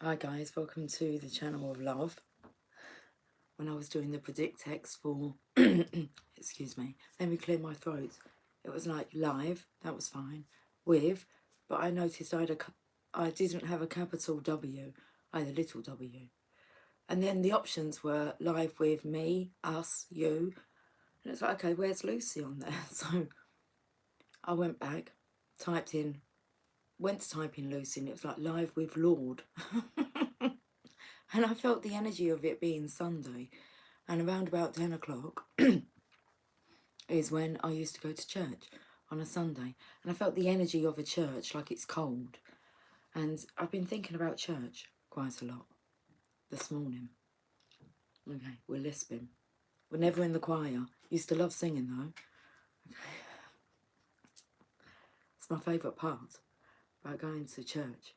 Hi guys, welcome to the channel of love. When I was doing the predict text for, excuse me, let me clear my throat. It was like live, that was fine, with, but I noticed I didn't have a capital W, I had a little w. And then the options were live with me, us, you, and it's like, okay, where's Lucy on there? So I went back, went to type in Lucy, and it was like live with Lord. And I felt the energy of it being Sunday. And around about 10 o'clock is when I used to go to church on a Sunday. And I felt the energy of a church, like it's cold. And I've been thinking about church quite a lot this morning. Okay, we're lisping. We're never in the choir. Used to love singing though. Okay. It's my favourite part about going to church.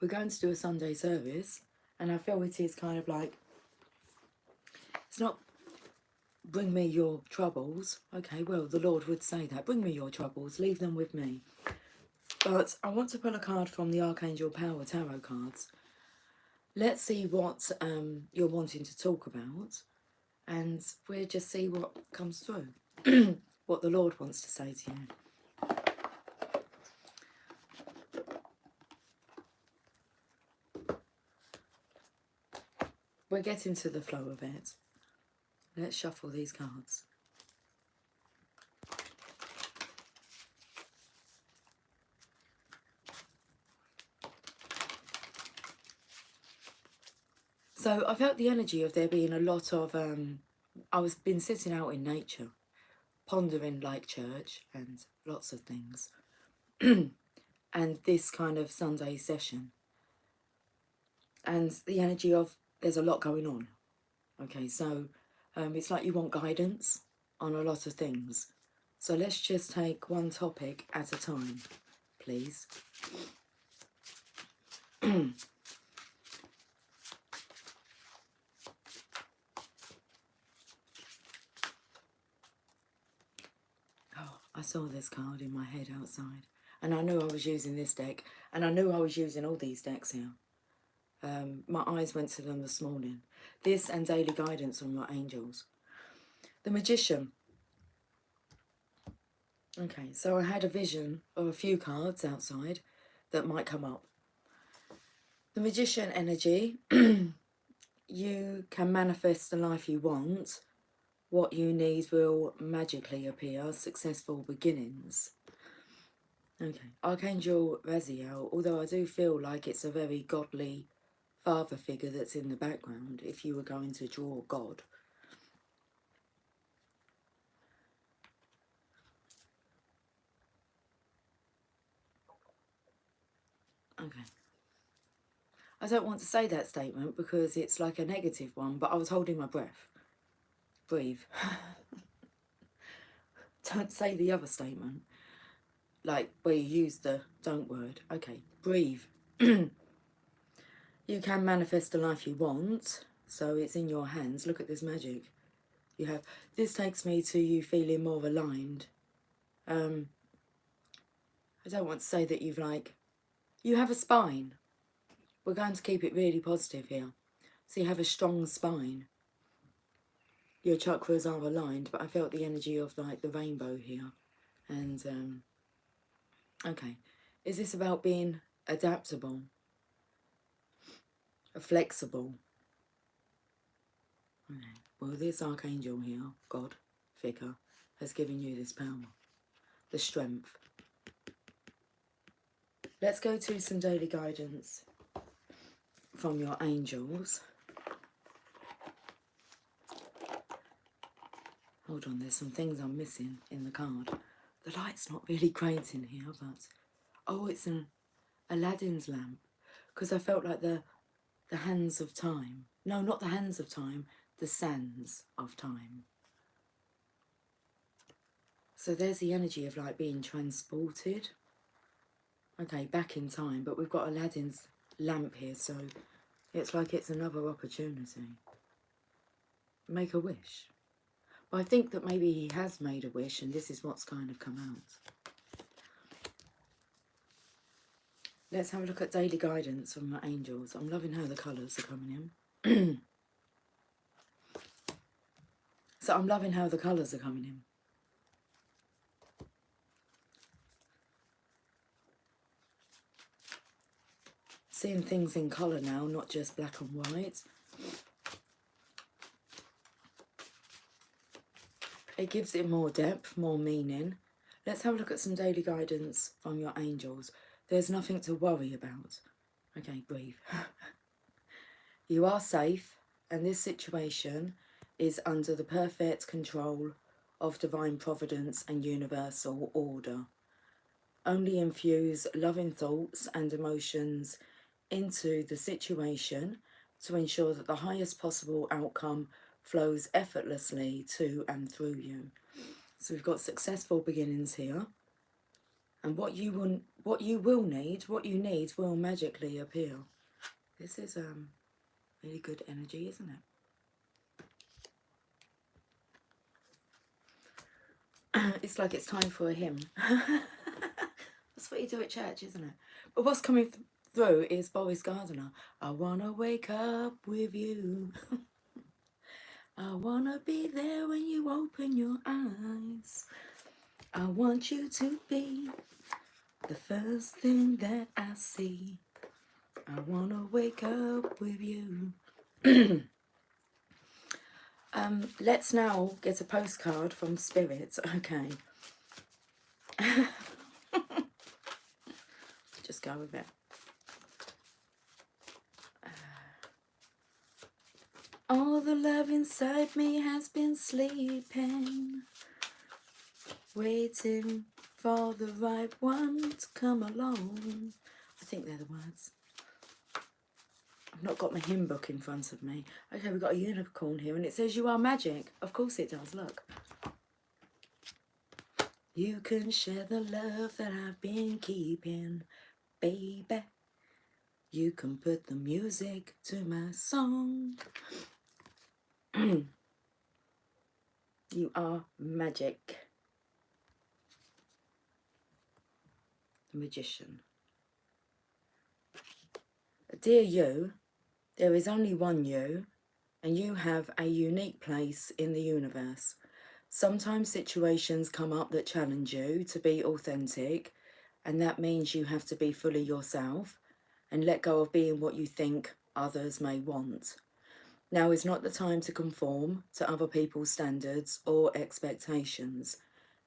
We're going to do a Sunday service, and I feel it is kind of like, it's not bring me your troubles. Okay, well, the Lord would say that. Bring me your troubles, leave them with me. But I want to pull a card from the Archangel Power Tarot cards. Let's see what you're wanting to talk about, and we'll just see what comes through. What the Lord wants to say to you. We're getting to the flow of it. Let's shuffle these cards. So I felt the energy of there being a lot of, been sitting out in nature, pondering like church and lots of things. And this kind of Sunday session. And the energy of there's a lot going on. Okay, so it's like you want guidance on a lot of things. So let's just take one topic at a time, please. Oh, I saw this card in my head outside. And I knew I was using this deck. And I knew I was using all these decks here. My eyes went to them this morning. This and daily guidance on your angels. The Magician. Okay, so I had a vision of a few cards outside that might come up. The Magician energy. You can manifest the life you want. What you need will magically appear. Successful beginnings. Okay, Archangel Raziel, although I do feel like it's a very godly father figure that's in the background if you were going to draw God. Okay. I don't want to say that statement because it's like a negative one, but I was holding my breath. Breathe. Don't say the other statement. Like where you use the don't word. Okay, breathe. You can manifest the life you want, so it's in your hands. Look at this magic. You have, this takes me to you feeling more aligned. I don't want to say that you have a spine. We're going to keep it really positive here. So you have a strong spine. Your chakras are aligned, but I felt the energy of like the rainbow here. And, okay. Is this about being adaptable? Flexible? Okay. Well, this archangel here, God figure, has given you this power, the strength. Let's go to some daily guidance from your angels. Hold on, there's some things I'm missing in the card. The light's not really great in here, but... Oh, it's an Aladdin's lamp. Because I felt like the hands of time. No, not the hands of time, the sands of time. So there's the energy of like being transported. Okay, back in time, but we've got Aladdin's lamp here, so it's like it's another opportunity. Make a wish. But I think that maybe he has made a wish and this is what's kind of come out. Let's have a look at daily guidance from your angels. I'm loving how the colours are coming in. So I'm loving how the colours are coming in. Seeing things in colour now, not just black and white. It gives it more depth, more meaning. Let's have a look at some daily guidance from your angels. There's nothing to worry about. Okay, breathe. You are safe, and this situation is under the perfect control of divine providence and universal order. Only infuse loving thoughts and emotions into the situation to ensure that the highest possible outcome flows effortlessly to and through you. So we've got successful beginnings here, and what you need will magically appear. This is really good energy, isn't it? It's like it's time for a hymn. That's what you do at church, isn't it? But what's coming through is Boris Gardner. I wanna wake up with you. I wanna be there when you open your eyes. I want you to be the first thing that I see. I wanna wake up with you. Let's now get a postcard from Spirit. Okay. Just go with it. All the love inside me has been sleeping, waiting for the right one to come along. I think they're the words. I've not got my hymn book in front of me. Okay, we've got a unicorn here and it says you are magic. Of course it does, look. You can share the love that I've been keeping, baby. You can put the music to my song. You are magic. The Magician. Dear you, there is only one you, and you have a unique place in the universe. Sometimes situations come up that challenge you to be authentic, and that means you have to be fully yourself and let go of being what you think others may want. Now is not the time to conform to other people's standards or expectations.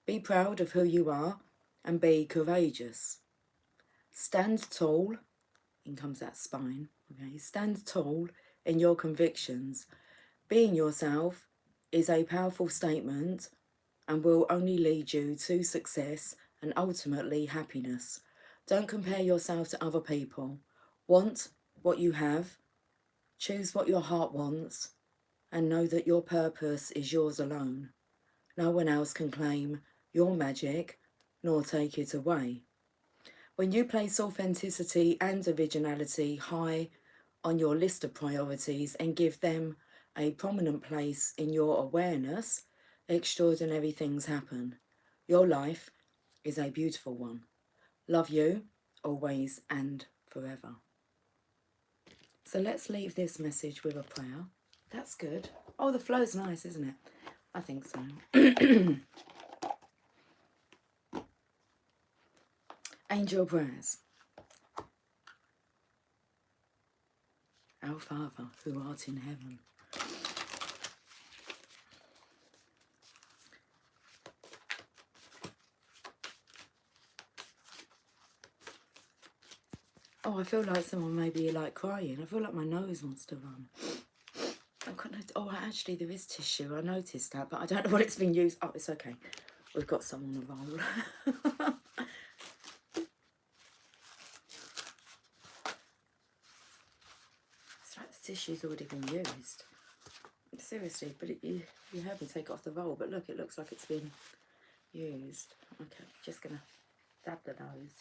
Be proud of who you are and be courageous. Stand tall, in comes that spine, okay? Stand tall in your convictions. Being yourself is a powerful statement and will only lead you to success and ultimately happiness. Don't compare yourself to other people. Want what you have, choose what your heart wants, and know that your purpose is yours alone. No one else can claim your magic nor take it away. When you place authenticity and originality high on your list of priorities and give them a prominent place in your awareness, extraordinary things happen. Your life is a beautiful one. Love you, always and forever. So let's leave this message with a prayer. That's good. Oh, the flow's nice, isn't it? I think so. Angel prayers. Our Father, who art in heaven. Oh, I feel like someone may be like crying. I feel like my nose wants to run. Oh, actually, there is tissue. I noticed that, but I don't know what it's been used. Oh, it's okay. We've got some on the roll. It's like the tissue's already been used. Seriously, but you heard me take it off the roll, but look, it looks like it's been used. Okay, just gonna dab the nose.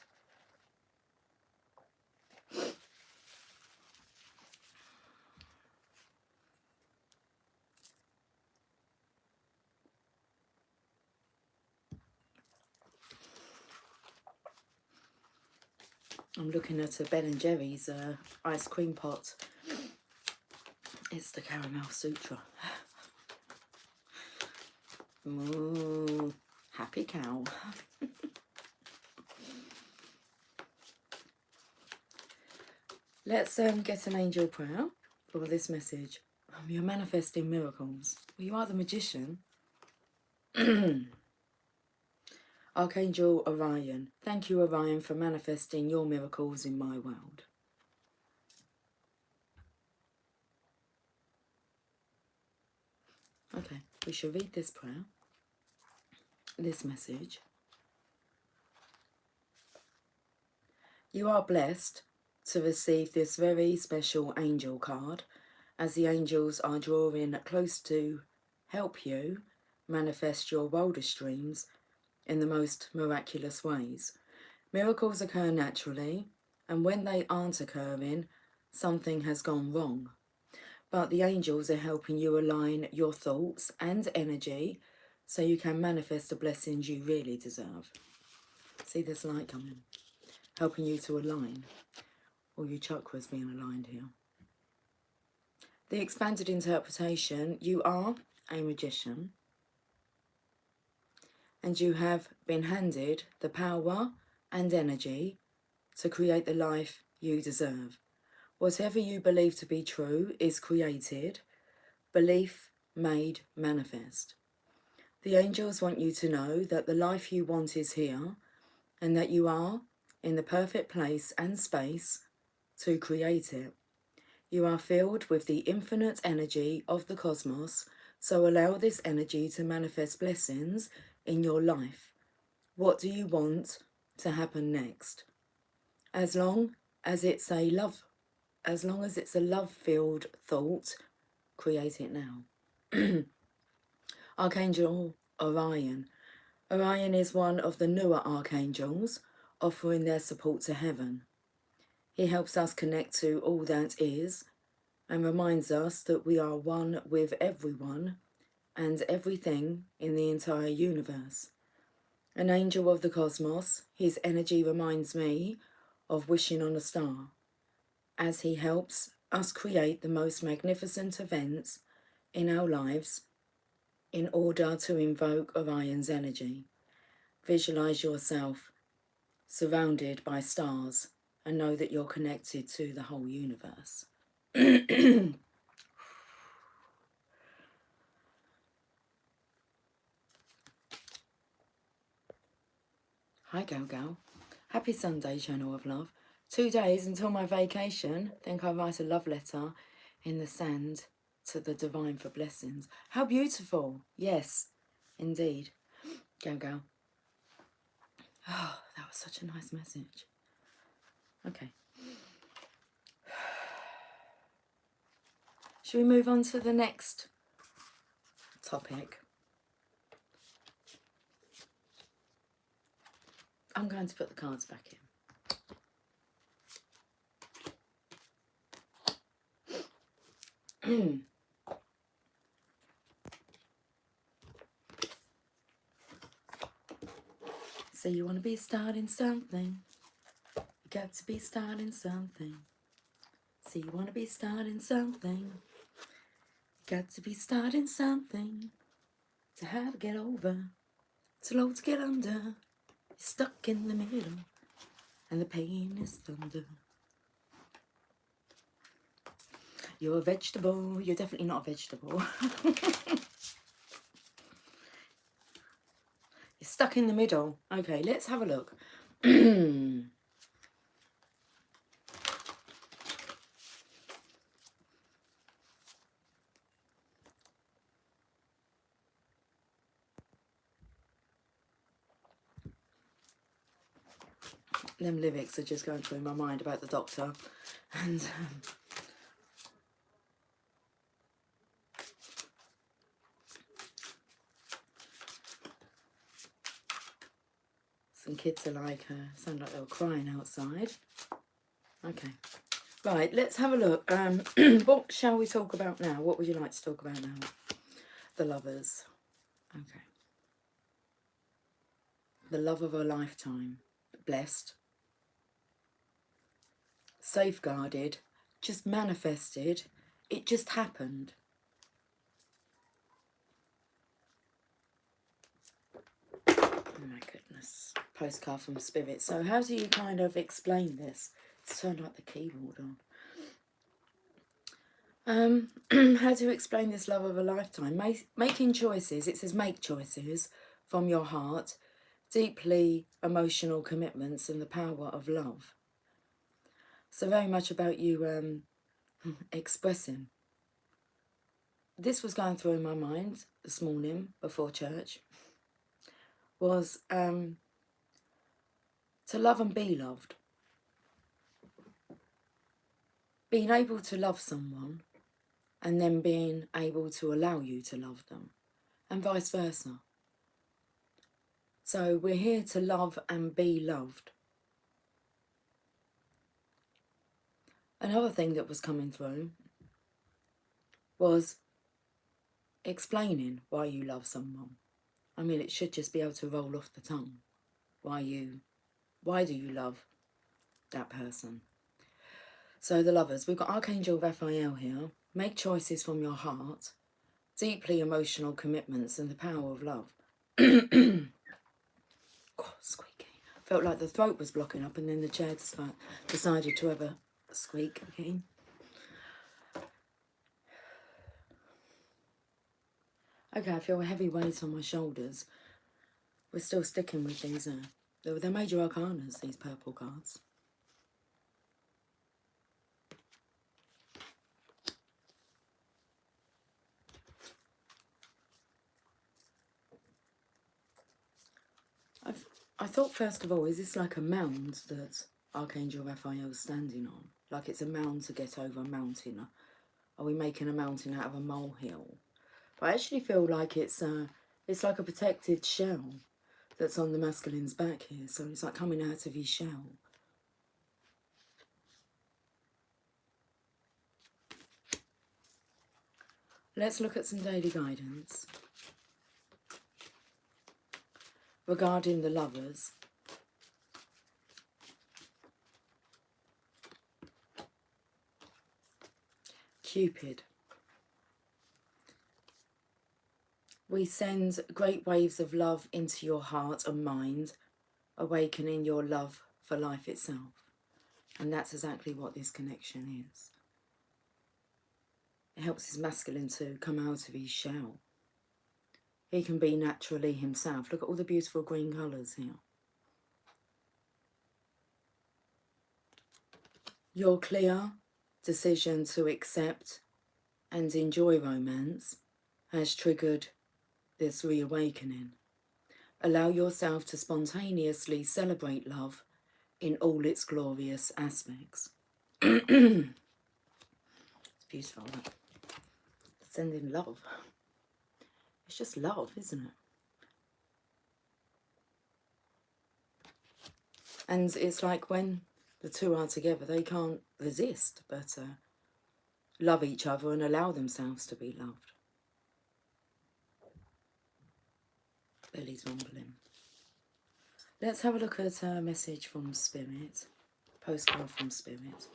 I'm looking at a Ben and Jerry's ice cream pot. It's the Caramel Sutra. Ooh, happy cow. Let's get an angel prayer for this message. You're manifesting miracles. Well, you are the magician. Archangel Orion. Thank you, Orion, for manifesting your miracles in my world. Okay, we shall read this prayer, this message. You are blessed to receive this very special angel card, as the angels are drawing close to help you manifest your wildest dreams in the most miraculous ways. Miracles occur naturally, and when they aren't occurring, something has gone wrong. But the angels are helping you align your thoughts and energy so you can manifest the blessings you really deserve. See this light coming, helping you to align. All your chakras being aligned here. The expanded interpretation, you are a magician and you have been handed the power and energy to create the life you deserve. Whatever you believe to be true is created, belief made manifest. The angels want you to know that the life you want is here and that you are in the perfect place and space to create it. You are filled with the infinite energy of the cosmos, so allow this energy to manifest blessings in your life. What do you want to happen next? As long as it's a love-filled thought, create it now. Archangel Orion. Orion is one of the newer archangels, offering their support to heaven. He helps us connect to all that is and reminds us that we are one with everyone and everything in the entire universe. An angel of the cosmos, his energy reminds me of wishing on a star, as he helps us create the most magnificent events in our lives in order to invoke Orion's energy. Visualize yourself surrounded by stars and know that you're connected to the whole universe. Hi Gal Gal. Happy Sunday, Channel of Love. 2 days until my vacation. Think I'll write a love letter in the sand to the divine for blessings. How beautiful. Yes, indeed. Gal Gal. Oh, that was such a nice message. Okay. Shall we move on to the next topic? I'm going to put the cards back in. So you want to be starting something. You got to be starting something. So you want to be starting something. Got to be starting something. To have to get over. Too low to get under. You're stuck in the middle. And the pain is thunder. You're a vegetable. You're definitely not a vegetable. You're stuck in the middle. Okay, let's have a look. Them lyrics are just going through my mind about the doctor. And some kids are like, sound like they were crying outside. Okay. Right, let's have a look. What shall we talk about now? What would you like to talk about now? The lovers. Okay. The love of a lifetime. Blessed. safeguarded, just manifested. It just happened. Oh my goodness. Postcard from Spirit. So how do you kind of explain this? Let's turn like the keyboard on. How do you explain this love of a lifetime? Making choices. It says make choices from your heart. Deeply emotional commitments and the power of love. So very much about you expressing. This was going through my mind this morning before church. Was to love and be loved. Being able to love someone and then being able to allow you to love them, and vice versa. So we're here to love and be loved. Another thing that was coming through was explaining why you love someone. I mean, it should just be able to roll off the tongue. Why do you love that person? So the lovers, we've got Archangel Raphael here. Make choices from your heart. Deeply emotional commitments and the power of love. God, squeaky. Felt like the throat was blocking up and then the chair decided to have a squeak again. Okay, I feel a heavy weight on my shoulders. We're still sticking with these. They're major arcanas, these purple cards. I thought, first of all, is this like a mound that Archangel Raphael's standing on? Like it's a mound to get over a mountain? Are we making a mountain out of a molehill? But I actually feel like it's like a protected shell that's on the masculine's back here. So it's like coming out of his shell. Let's look at some daily guidance regarding the lovers. Cupid. We send great waves of love into your heart and mind, awakening your love for life itself. And that's exactly what this connection is. It helps his masculine to come out of his shell. He can be naturally himself. Look at all the beautiful green colours here. Your clear decision to accept and enjoy romance has triggered this reawakening. Allow yourself to spontaneously celebrate love in all its glorious aspects. It's beautiful. Sending love. It's just love, isn't it? And it's like when the two are together, they can't resist but love each other and allow themselves to be loved. Belly's rumbling. Let's have a look at a message from Spirit. Postcard from Spirit.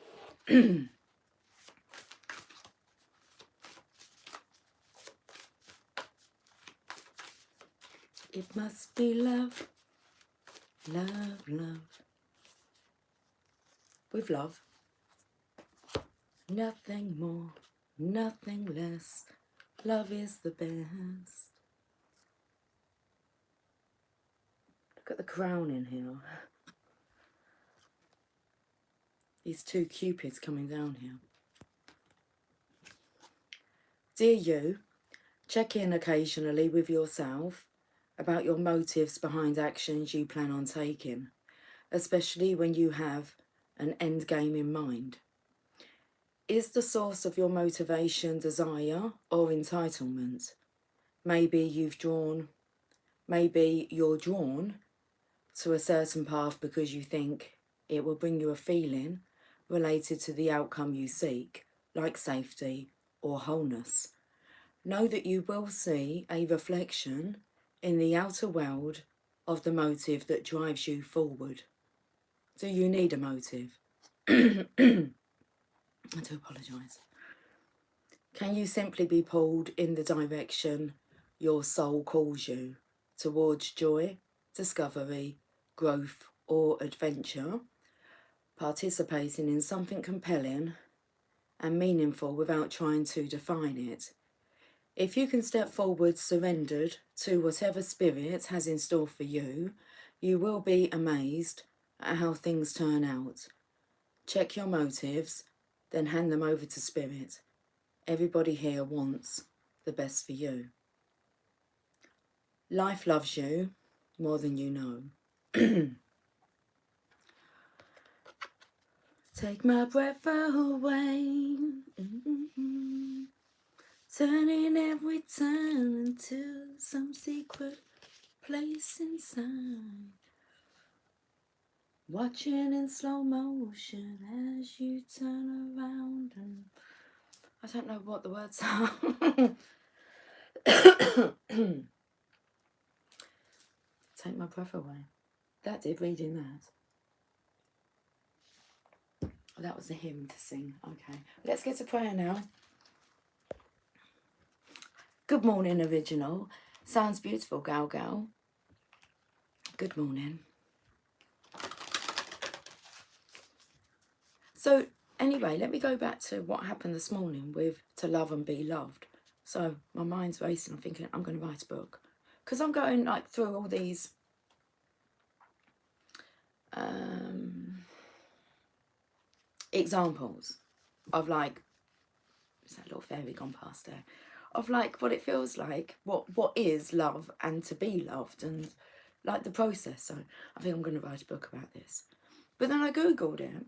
It must be love, love, love. With love. Nothing more, nothing less. Love is the best. Look at the crown in here. These two cupids coming down here. Dear you, check in occasionally with yourself about your motives behind actions you plan on taking, especially when you have an end game in mind. Is the source of your motivation desire or entitlement? Maybe you're drawn to a certain path because you think it will bring you a feeling related to the outcome you seek, like safety or wholeness. Know that you will see a reflection in the outer world of the motive that drives you forward. Do you need a motive? I do apologise. Can you simply be pulled in the direction your soul calls you, towards joy, discovery, growth or adventure, participating in something compelling and meaningful without trying to define it? If you can step forward surrendered to whatever spirit has in store for you, you will be amazed at how things turn out. Check your motives, then hand them over to spirit. Everybody here wants the best for you. Life loves you more than you know. Take my breath away. Turning every turn into some secret place inside. Watching in slow motion as you turn around and... I don't know what the words are. Take my breath away. That did, reading that. Oh, that was a hymn to sing. Okay, let's get to prayer now. Good morning, original. Sounds beautiful, Gal Gal. Good morning. So anyway, let me go back to what happened this morning with To Love and Be Loved. So my mind's racing. I'm thinking I'm going to write a book. Because I'm going like through all these examples of like, is that little fairy gone past there? Of like what it feels like, what is love and to be loved, and like the process. So I think I'm going to write a book about this. But then I googled it,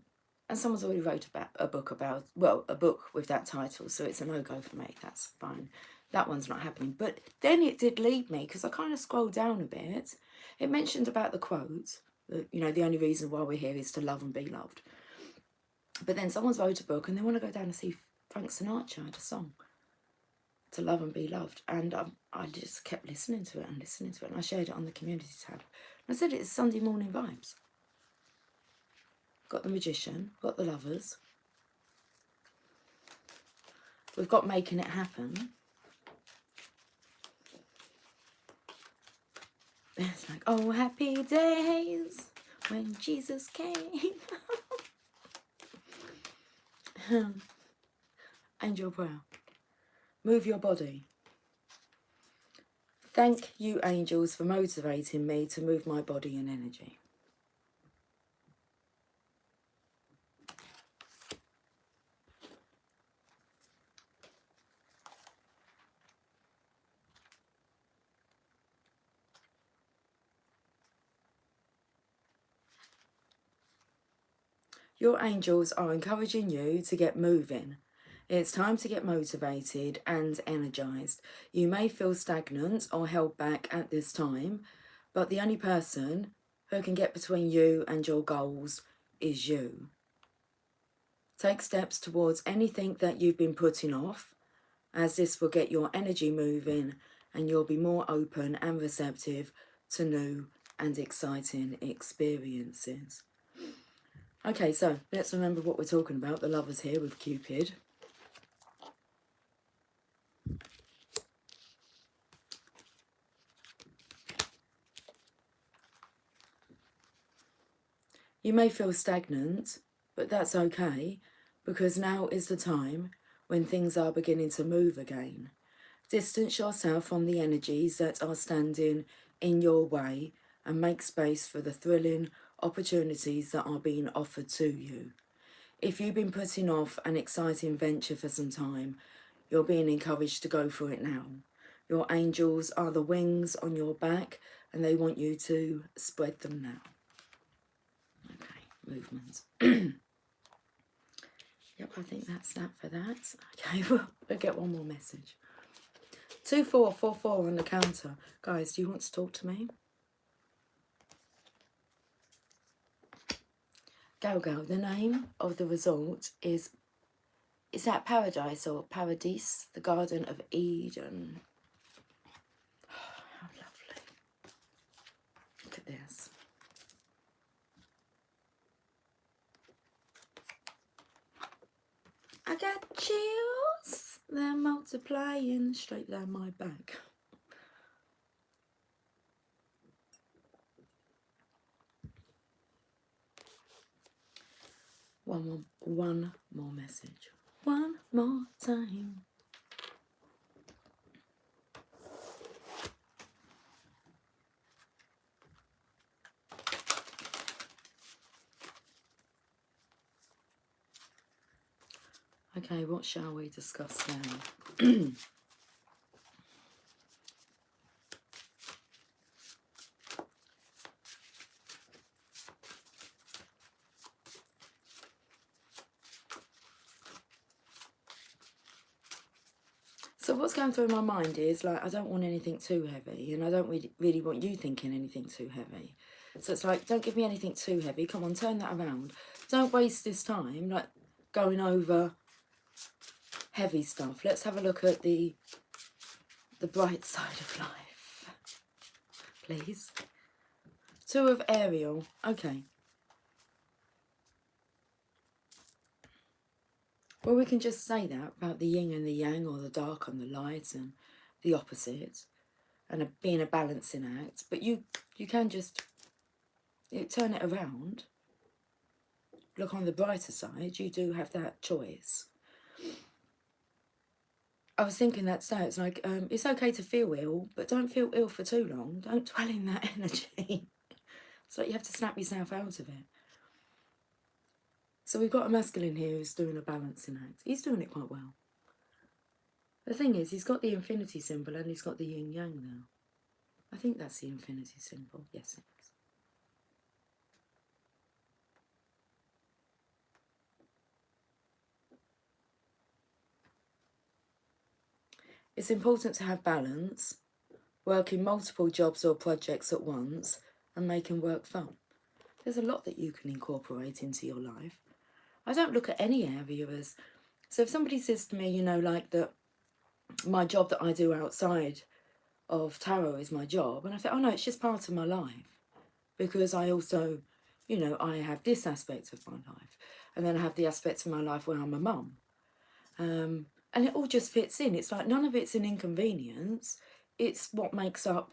and someone's already wrote about a book about, well, a book with that title, so it's a no-go for me. That's fine. That one's not happening. But then it did lead me, because I kind of scrolled down a bit. It mentioned about the quote that, you know, the only reason why we're here is to love and be loved. But then someone's wrote a book and they want to go down and see Frank Sinatra had a song, To Love and Be Loved. And I just kept listening to it and listening to it. And I shared it on the community tab. And I said it's Sunday morning vibes. Got the Magician, got the Lovers. We've got Making It Happen. It's like, oh, happy days when Jesus came. Angel prayer. Move your body. Thank you, angels, for motivating me to move my body and energy. Your angels are encouraging you to get moving. It's time to get motivated and energized. You may feel stagnant or held back at this time, but the only person who can get between you and your goals is you. Take steps towards anything that you've been putting off, as this will get your energy moving and you'll be more open and receptive to new and exciting experiences. Okay, so let's remember what we're talking about. The Lovers here with Cupid. You may feel stagnant, but that's okay, because now is the time when things are beginning to move again. Distance yourself from the energies that are standing in your way and make space for the thrilling opportunities that are being offered to you. If you've been putting off an exciting venture for some time, you're being encouraged to go for it now. Your angels are the wings on your back and they want you to spread them now. Okay, movements. Yep, I think that's that for that. Okay, we'll get one more message. 2444 on the counter. Guys, do you want to talk to me? Gal Gal, the name of the resort is that Paradise or Paradise? The Garden of Eden. Oh, how lovely. Look at this. got chills. They're multiplying straight down my back. One more message. One more time. Okay, what shall we discuss now? So what's going through my mind is, like, I don't want anything too heavy, and I don't really want you thinking anything too heavy. So it's like, don't give me anything too heavy. Come on, turn that around. Don't waste this time, like, going over heavy stuff. Let's have a look at the bright side of life, please. Two of Ariel. Okay. Well, we can just say that about the yin and the yang, or the dark and the light, and the opposite, and being a balancing act. But you can just turn it around. Look on the brighter side. You do have that choice. I was thinking that today. It's like, it's okay to feel ill, but don't feel ill for too long. Don't dwell in that energy. So you have to snap yourself out of it. So we've got a masculine here who's doing a balancing act. He's doing it quite well. The thing is, he's got the infinity symbol and he's got the yin yang now. I think that's the infinity symbol. Yes, it is. It's important to have balance, working multiple jobs or projects at once, and making work fun. There's a lot that you can incorporate into your life. I don't look at any area as... So if somebody says to me, you know, like that my job that I do outside of tarot is my job, and I think, oh no, it's just part of my life. Because I also, you know, I have this aspect of my life. And then I have the aspects of my life where I'm a mum. And it all just fits in. It's like none of it's an inconvenience. It's what makes up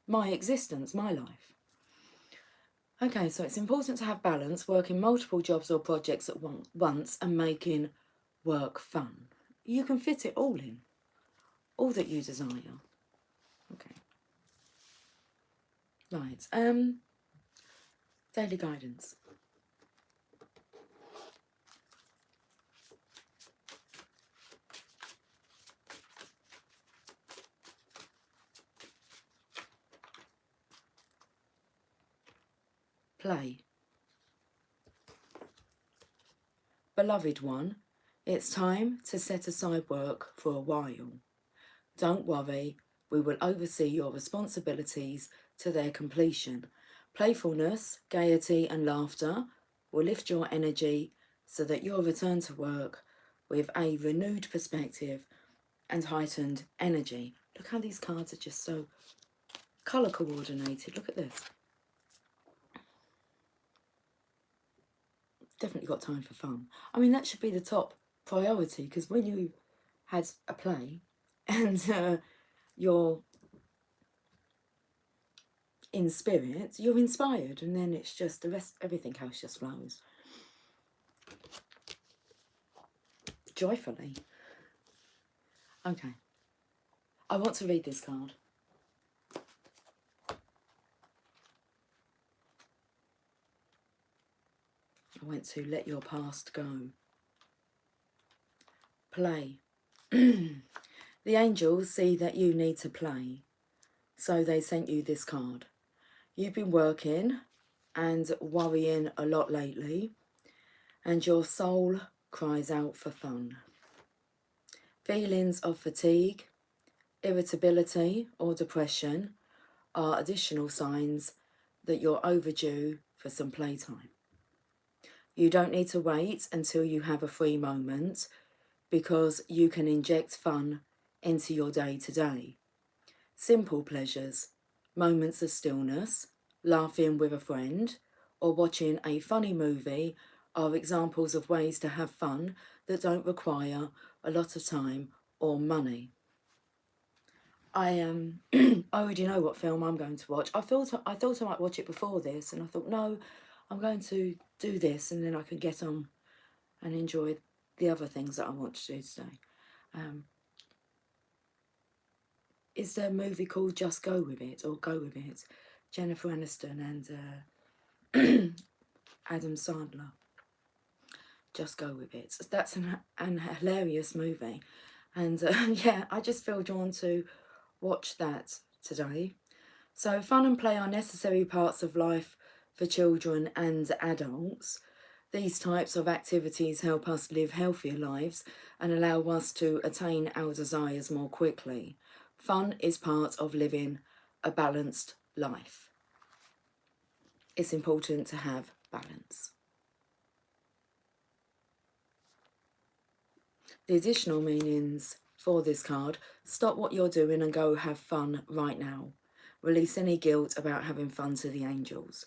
my existence, my life. Okay, so it's important to have balance, working multiple jobs or projects at once, and making work fun. You can fit it all in. All that you desire. Okay. Right. Daily guidance. Play. Beloved one, it's time to set aside work for a while. Don't worry, we will oversee your responsibilities to their completion. Playfulness, gaiety and laughter will lift your energy so that you'll return to work with a renewed perspective and heightened energy. Look how these cards are just so colour coordinated. Look at this. Definitely got time for fun. I mean, that should be the top priority, because when you had a play and you're in spirit, you're inspired, and then it's just the rest, everything else just flows joyfully. Okay, I want to read this card. I went to let your past go. Play. The angels see that you need to play, so they sent you this card. You've been working and worrying a lot lately, and your soul cries out for fun. Feelings of fatigue, irritability or depression are additional signs that you're overdue for some playtime. You don't need to wait until you have a free moment, because you can inject fun into your day-to-day. Simple pleasures, moments of stillness, laughing with a friend, or watching a funny movie are examples of ways to have fun that don't require a lot of time or money. I I already know what film I'm going to watch. I thought I might watch it before this, and I thought, no, I'm going to do this, and then I can get on and enjoy the other things that I want to do today. Is there a movie called Just Go With It, or Go With It? Jennifer Aniston and Adam Sandler. Just Go With It. That's an hilarious movie. And yeah, I just feel drawn to watch that today. So fun and play are necessary parts of life for children and adults. These types of activities help us live healthier lives and allow us to attain our desires more quickly. Fun is part of living a balanced life. It's important to have balance. The additional meanings for this card: stop what you're doing and go have fun right now. Release any guilt about having fun to the angels.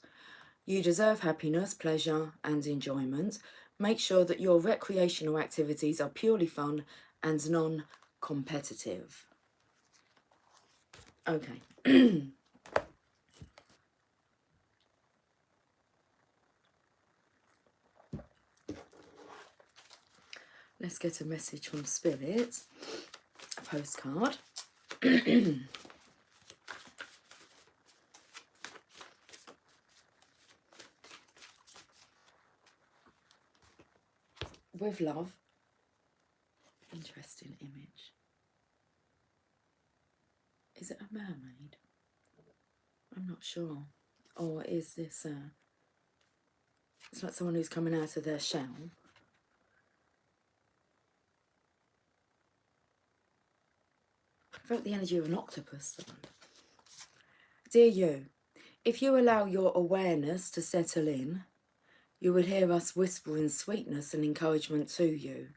You deserve happiness, pleasure and enjoyment. Make sure that your recreational activities are purely fun and non-competitive. Okay. Let's get a message from Spirit. A postcard. With love. Interesting image. Is it a mermaid? I'm not sure. Or is this it's like someone who's coming out of their shell. I felt the energy of an octopus. Dear you, if you allow your awareness to settle in, you will hear us whispering sweetness and encouragement to you.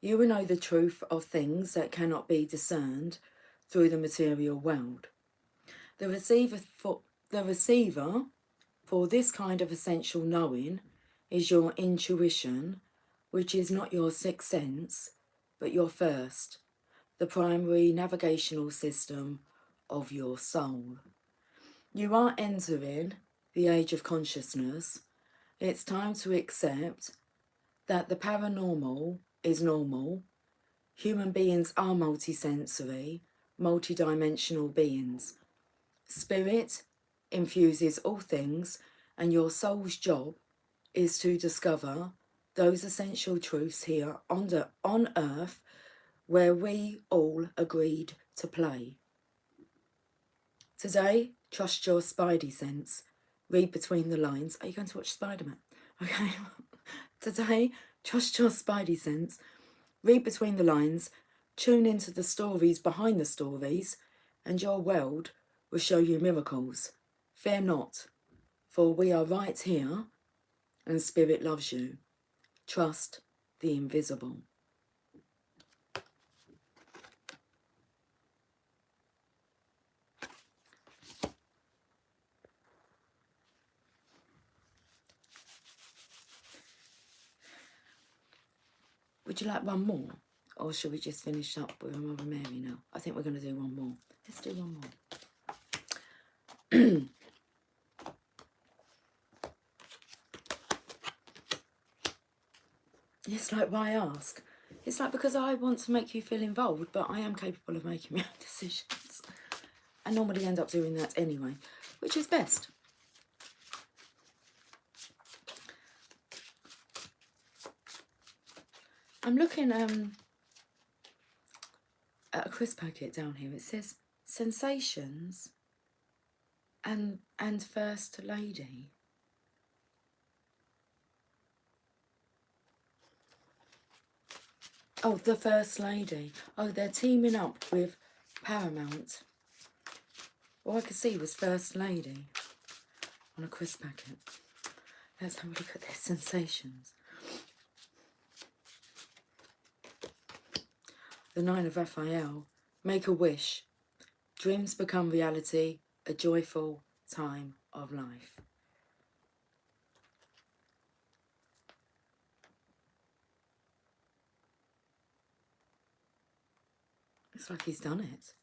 You will know the truth of things that cannot be discerned through the material world. The receiver for this kind of essential knowing is your intuition, which is not your sixth sense, but your first, the primary navigational system of your soul. You are entering the age of consciousness. It's time to accept that the paranormal is normal. Human beings are multisensory, multidimensional beings. Spirit infuses all things, and your soul's job is to discover those essential truths here on Earth where we all agreed to play. Today, trust your spidey sense. Read between the lines. Are you going to watch Spider-Man? Okay. Today, trust your spidey sense. Read between the lines. Tune into the stories behind the stories, and your world will show you miracles. Fear not, for we are right here, and Spirit loves you. Trust the invisible. Would you like one more? Or should we just finish up with Mother Mary now? I think we're going to do one more. Let's do one more. It's like, why ask? It's like, because I want to make you feel involved, but I am capable of making my own decisions. I normally end up doing that anyway, which is best. I'm looking at a crisp packet down here. It says sensations and First Lady. Oh, the First Lady. Oh, they're teaming up with Paramount. All I could see was First Lady on a crisp packet. Let's have a look at their sensations. The Nine of Raphael. Make a wish. Dreams become reality. A joyful time of life. Looks like he's done it.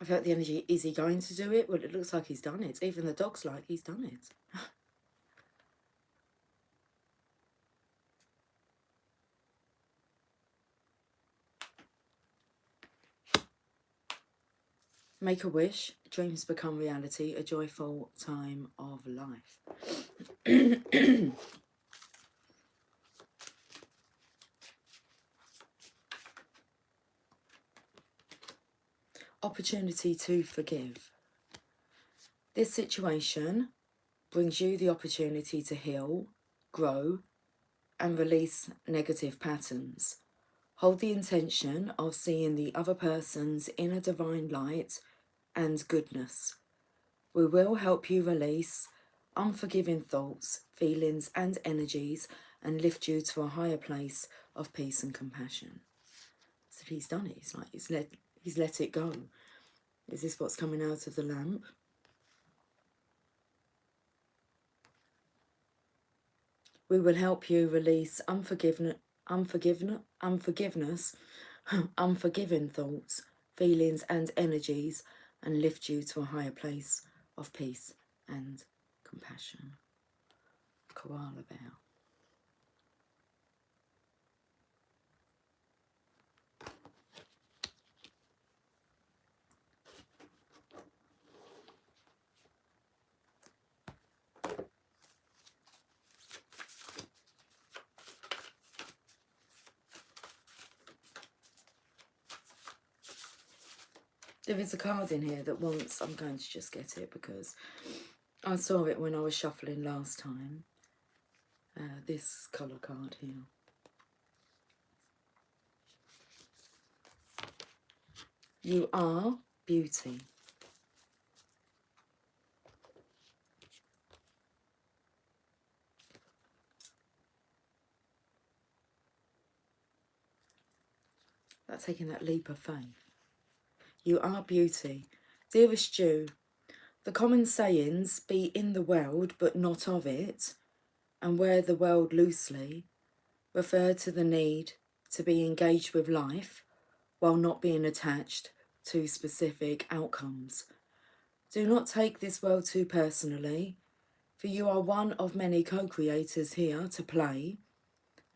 I felt the energy, is he going to do it? Well, it looks like he's done it. Even the dog's like, he's done it. Make a wish, dreams become reality, a joyful time of life. Opportunity to forgive. This situation brings you the opportunity to heal, grow, and release negative patterns. Hold the intention of seeing the other person's inner divine light and goodness. We will help you release unforgiving thoughts, feelings, and energies and lift you to a higher place of peace and compassion. So he's done it. It's like he's let it go. Is this what's coming out of the lamp? We will help you release unforgiving thoughts, feelings, and energies, and lift you to a higher place of peace and compassion. Koala bear. There is a card in here that wants, I'm going to just get it because I saw it when I was shuffling last time. This colour card here. You are beauty. That's taking that leap of faith. You are beauty. Dearest Jew, the common sayings, be in the world but not of it, and wear the world loosely, refer to the need to be engaged with life while not being attached to specific outcomes. Do not take this world too personally, for you are one of many co-creators here to play,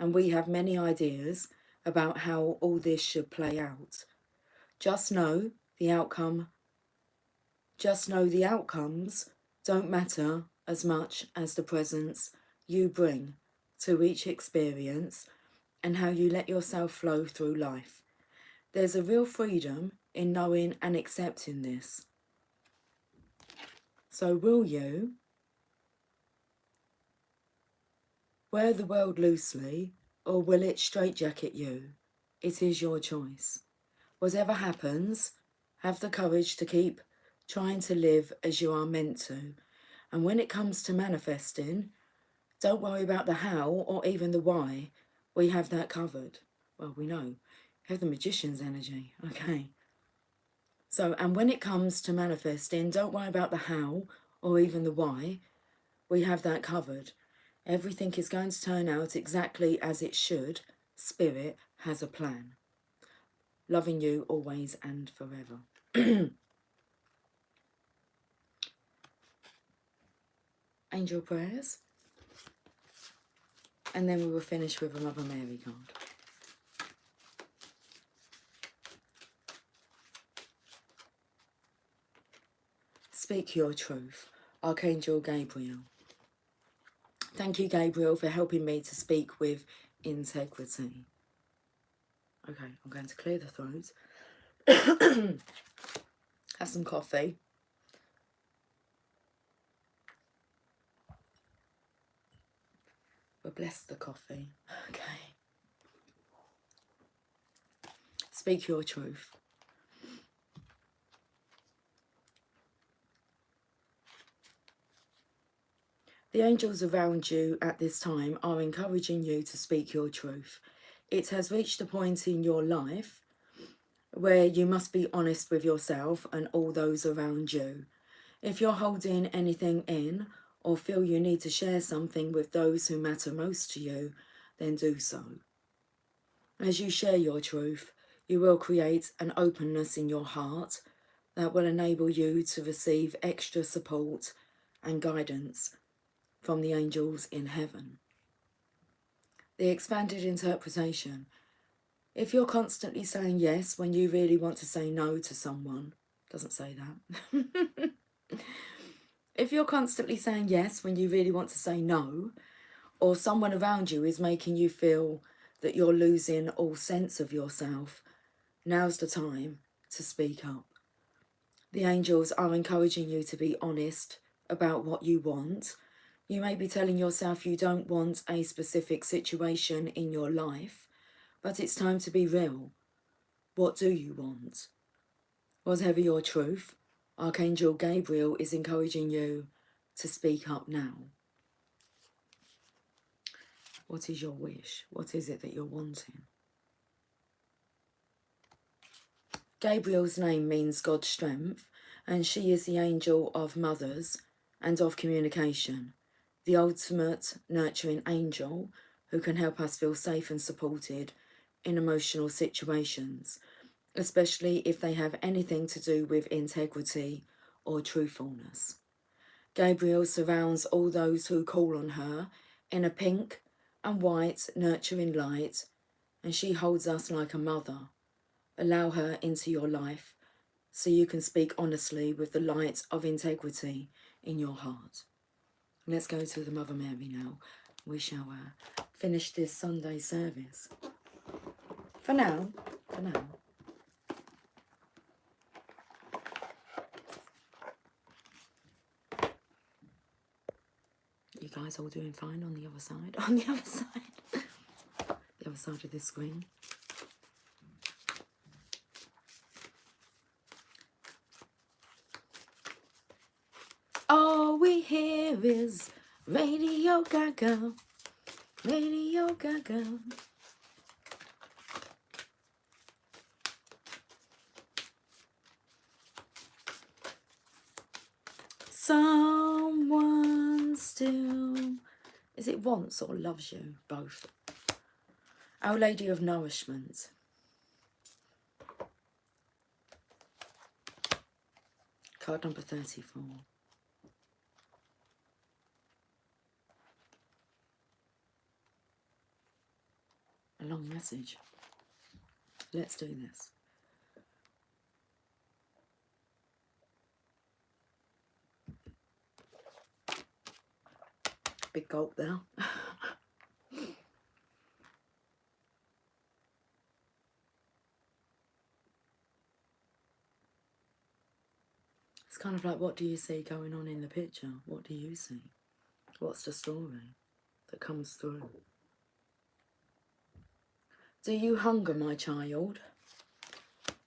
and we have many ideas about how all this should play out. Just know the outcomes don't matter as much as the presence you bring to each experience and how you let yourself flow through life. There's a real freedom in knowing and accepting this. So will you wear the world loosely, or will it straitjacket you? It is your choice. Whatever happens, have the courage to keep trying to live as you are meant to. And when it comes to manifesting, don't worry about the how or even the why. We have that covered. Well, we know. Have the magician's energy. Okay. So, and when it comes to manifesting, don't worry about the how or even the why. We have that covered. Everything is going to turn out exactly as it should. Spirit has a plan. Loving you always and forever. Angel prayers. And then we will finish with a Mother Mary card. Speak your truth. Archangel Gabriel. Thank you, Gabriel, for helping me to speak with integrity. Okay, I'm going to clear the throat. Have some coffee. We'll bless the coffee. Okay. Speak your truth. The angels around you at this time are encouraging you to speak your truth. It has reached a point in your life where you must be honest with yourself and all those around you. If you're holding anything in or feel you need to share something with those who matter most to you, then do so. As you share your truth, You will create an openness in your heart that will enable you to receive extra support and guidance from the angels in heaven. The expanded interpretation. If you're constantly saying yes when you really want to say no to someone, doesn't say that. If you're constantly saying yes when you really want to say no, or someone around you is making you feel that you're losing all sense of yourself, now's the time to speak up. The angels are encouraging you to be honest about what you want. You may be telling yourself you don't want a specific situation in your life, but it's time to be real. What do you want? Whatever your truth, Archangel Gabriel is encouraging you to speak up now. What is your wish? What is it that you're wanting? Gabriel's name means God's strength, and she is the angel of mothers and of communication, the ultimate nurturing angel who can help us feel safe and supported in emotional situations, especially if they have anything to do with integrity or truthfulness. Gabriel surrounds all those who call on her in a pink and white nurturing light, and she holds us like a mother. Allow her into your life so you can speak honestly with the light of integrity in your heart. Let's go to the Mother Mary now. We shall finish this Sunday service. For now. You guys all doing fine on the other side? On the other side. The other side of this screen. All we hear is Radio Gaga. Radio Gaga. Someone still... Is it wants or loves you? Both. Our Lady of Nourishment. Card number 34. A long message. Let's do this. Big gulp there. It's kind of like, what do you see going on in the picture? What do you see? What's the story that comes through? Do you hunger, my child,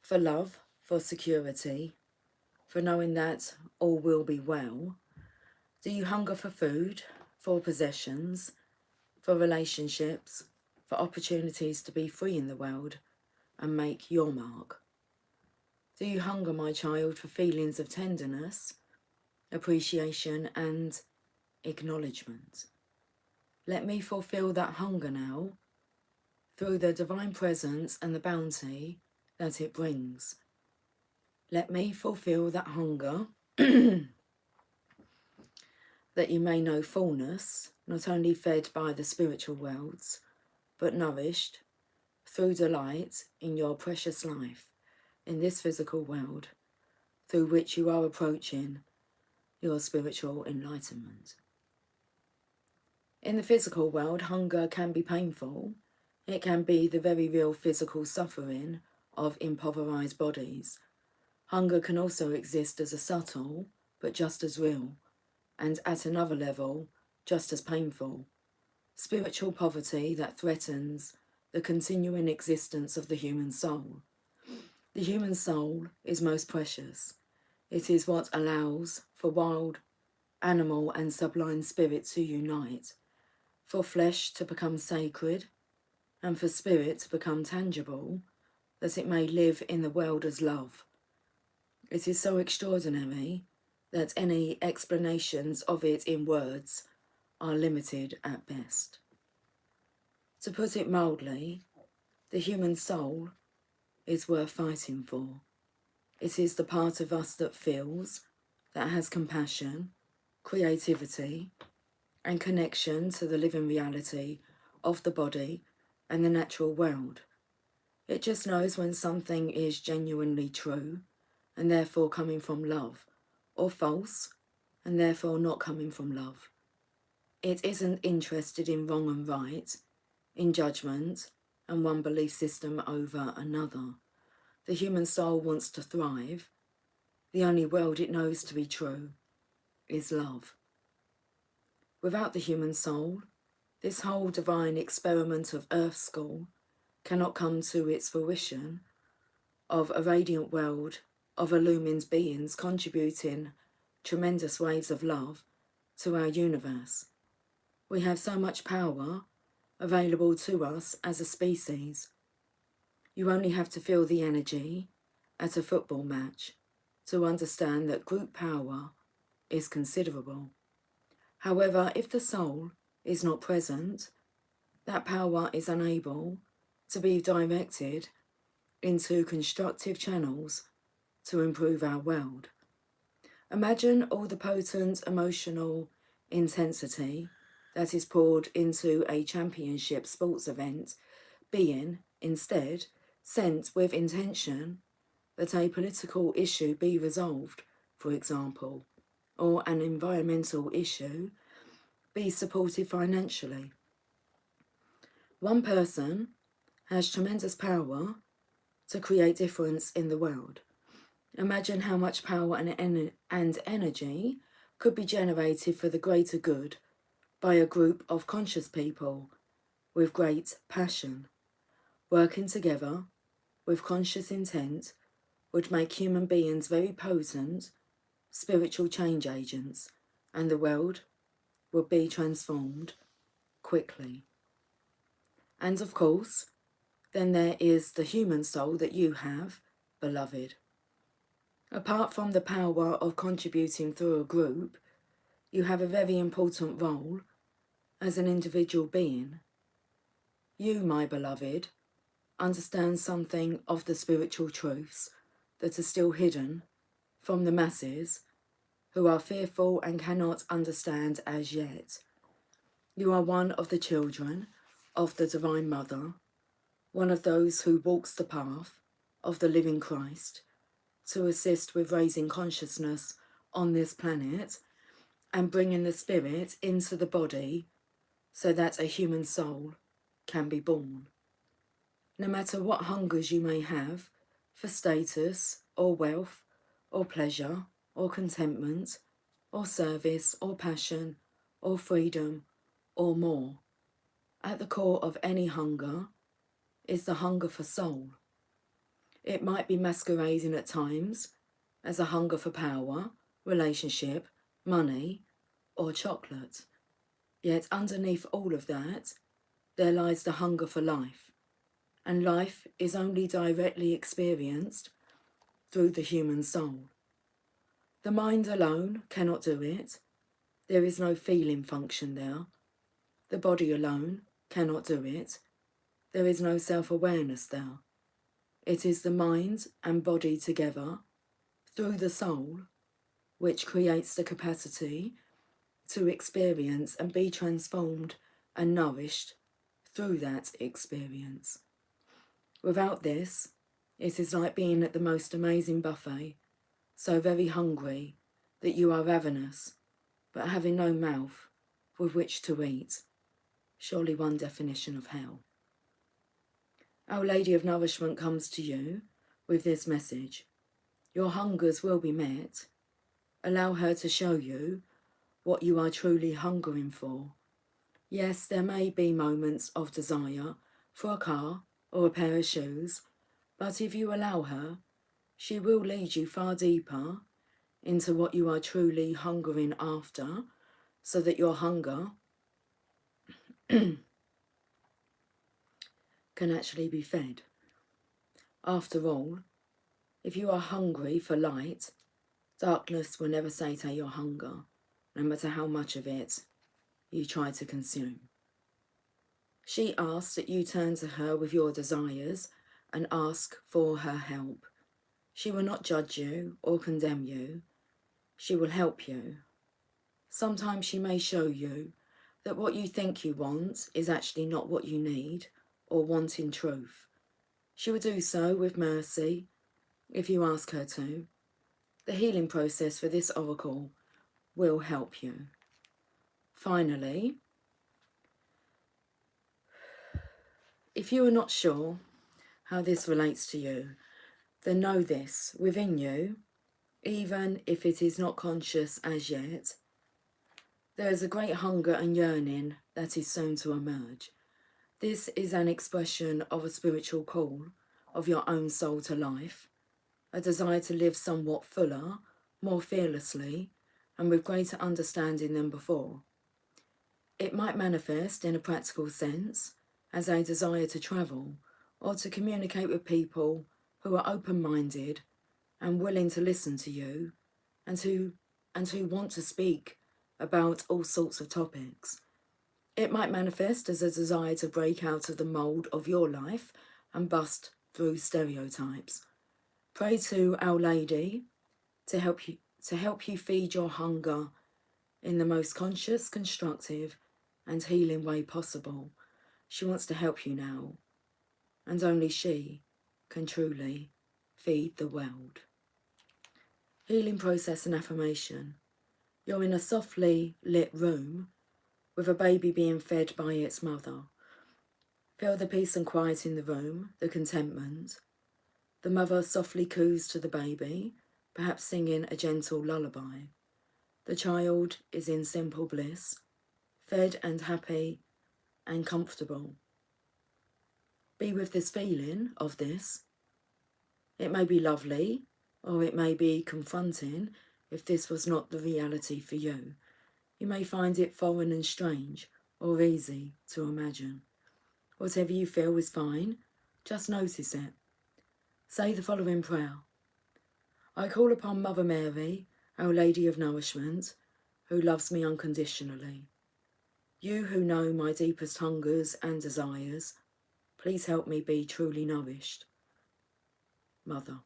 for love, for security, for knowing that all will be well? Do you hunger for food, for possessions, for relationships, for opportunities to be free in the world and make your mark? Do you hunger, my child, for feelings of tenderness, appreciation and acknowledgement? Let me fulfill that hunger now through the divine presence and the bounty that it brings. Let me fulfill that hunger that you may know fullness, not only fed by the spiritual worlds, but nourished through delight in your precious life in this physical world, through which you are approaching your spiritual enlightenment. In the physical world, hunger can be painful. It can be the very real physical suffering of impoverished bodies. Hunger can also exist as a subtle, but just as real, and at another level, just as painful, spiritual poverty that threatens the continuing existence of the human soul. The human soul is most precious. It is what allows for wild, animal and sublime spirit to unite, for flesh to become sacred, and for spirit to become tangible, that it may live in the world as love. It is so extraordinary that any explanations of it in words are limited at best. To put it mildly, the human soul is worth fighting for. It is the part of us that feels, that has compassion, creativity, and connection to the living reality of the body and the natural world. It just knows when something is genuinely true and therefore coming from love, or false and therefore not coming from love. It isn't interested in wrong and right, in judgment and one belief system over another. The human soul wants to thrive. The only world it knows to be true is love. Without the human soul, this whole divine experiment of Earth School cannot come to its fruition of a radiant world of illumined beings contributing tremendous waves of love to our universe. We have so much power available to us as a species. You only have to feel the energy at a football match to understand that group power is considerable. However, if the soul is not present, that power is unable to be directed into constructive channels to improve our world. Imagine all the potent emotional intensity that is poured into a championship sports event being, instead, sent with intention that a political issue be resolved, for example, or an environmental issue be supported financially. One person has tremendous power to create difference in the world. Imagine how much power and energy could be generated for the greater good by a group of conscious people with great passion. Working together with conscious intent would make human beings very potent spiritual change agents, and the world would be transformed quickly. And of course, then there is the human soul that you have, beloved. Apart from the power of contributing through a group, you have a very important role as an individual being. You, my beloved, understand something of the spiritual truths that are still hidden from the masses who are fearful and cannot understand as yet. You are one of the children of the Divine Mother, one of those who walks the path of the living Christ to assist with raising consciousness on this planet and bringing the spirit into the body so that a human soul can be born. No matter what hungers you may have for status or wealth or pleasure or contentment or service or passion or freedom or more, at the core of any hunger is the hunger for soul. It might be masquerading at times as a hunger for power, relationship, money, or chocolate. Yet underneath all of that, there lies the hunger for life, and life is only directly experienced through the human soul. The mind alone cannot do it. There is no feeling function there. The body alone cannot do it. There is no self-awareness there. It is the mind and body together, through the soul, which creates the capacity to experience and be transformed and nourished through that experience. Without this, it is like being at the most amazing buffet, so very hungry that you are ravenous, but having no mouth with which to eat. Surely one definition of hell. Our Lady of Nourishment comes to you with this message. Your hungers will be met. Allow her to show you what you are truly hungering for. Yes, there may be moments of desire for a car or a pair of shoes, but if you allow her, she will lead you far deeper into what you are truly hungering after, so that your hunger can actually be fed. After all, if you are hungry for light, darkness will never satiate your hunger, no matter how much of it you try to consume. She asks that you turn to her with your desires and ask for her help. She will not judge you or condemn you. She will help you. Sometimes she may show you that what you think you want is actually not what you need or want in truth. She will do so with mercy if you ask her to. The healing process for this oracle will help you. Finally, if you are not sure how this relates to you, then know this within you, even if it is not conscious as yet, there is a great hunger and yearning that is soon to emerge. This is an expression of a spiritual call of your own soul to life, a desire to live somewhat fuller, more fearlessly, and with greater understanding than before. It might manifest in a practical sense as a desire to travel or to communicate with people who are open-minded and willing to listen to you and who want to speak about all sorts of topics. It might manifest as a desire to break out of the mould of your life and bust through stereotypes. Pray to Our Lady to help you feed your hunger in the most conscious, constructive and healing way possible. She wants to help you now, and only she can truly feed the world. Healing process and affirmation. You're in a softly lit room with a baby being fed by its mother. Feel the peace and quiet in the room, the contentment. The mother softly coos to the baby, perhaps singing a gentle lullaby. The child is in simple bliss, fed and happy and comfortable. Be with this feeling of this. It may be lovely, or it may be confronting if this was not the reality for you. You may find it foreign and strange, or easy to imagine. Whatever you feel is fine, just notice it. Say the following prayer. I call upon Mother Mary, Our Lady of Nourishment, who loves me unconditionally. You who know my deepest hungers and desires, please help me be truly nourished. Mother,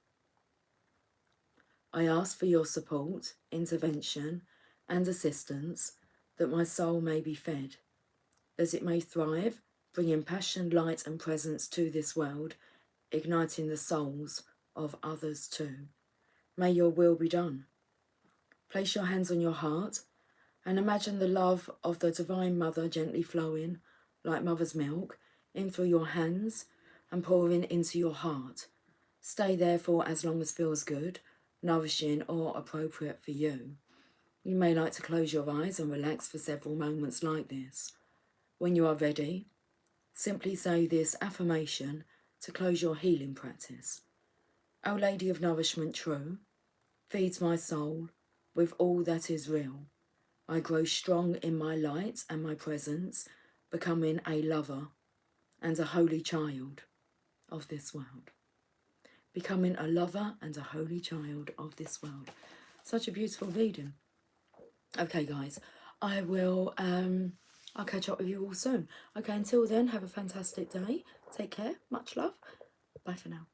I ask for your support, intervention, and assistance that my soul may be fed, that it may thrive, bringing passion, light, and presence to this world, igniting the souls of others too. May your will be done. Place your hands on your heart and imagine the love of the Divine Mother gently flowing, like mother's milk, in through your hands and pouring into your heart. Stay there for as long as feels good, nourishing or appropriate for you. You may like to close your eyes and relax for several moments like this. When you are ready, simply say this affirmation to close your healing practice. Our Lady of Nourishment true, feeds my soul with all that is real. I grow strong in my light and my presence, becoming a lover and a holy child of this world. Becoming a lover and a holy child of this world. Such a beautiful reading. Okay, guys, I'll catch up with you all soon. Okay, until then, have a fantastic day. Take care. Much love. Bye for now.